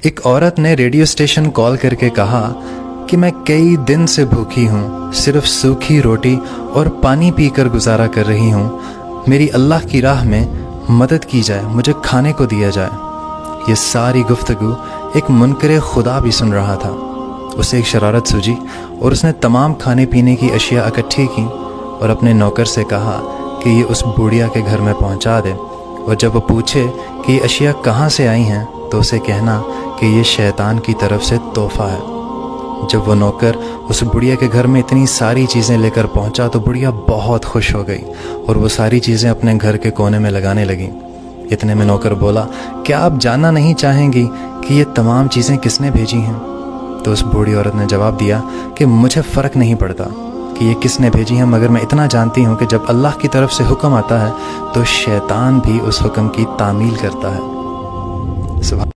एक औरत ने रेडियो स्टेशन कॉल करके कहा कि मैं कई दिन से भूखी हूँ, सिर्फ सूखी रोटी और पानी पीकर गुजारा कर रही हूँ। मेरी अल्लाह की राह में मदद की जाए, मुझे खाने को दिया जाए। ये सारी गुफ्तगू एक मुनकरे खुदा भी सुन रहा था। उसे एक शरारत सूझी और उसने तमाम खाने पीने की अशिया इकट्ठी की और अपने नौकर से कहा कि ये उस बुढ़िया के घर में पहुँचा दे, और जब वो पूछे कि ये अशिया कहाँ से आई हैं तो उसे कहना कि ये शैतान की तरफ से तोहफ़ा है। जब वो नौकर उस बुढ़िया के घर में इतनी सारी चीज़ें लेकर पहुंचा तो बुढ़िया बहुत खुश हो गई और वो सारी चीज़ें अपने घर के कोने में लगाने लगी। इतने में नौकर बोला, क्या आप जानना नहीं चाहेंगी कि ये तमाम चीज़ें किसने भेजी हैं? तो उस बूढ़ी औरत ने जवाब दिया कि मुझे फ़र्क नहीं पड़ता कि ये किसने भेजी हैं, मगर मैं इतना जानती हूँ कि जब अल्लाह की तरफ से हुक्म आता है तो शैतान भी उस हुक्म की तामील करता है। सुभान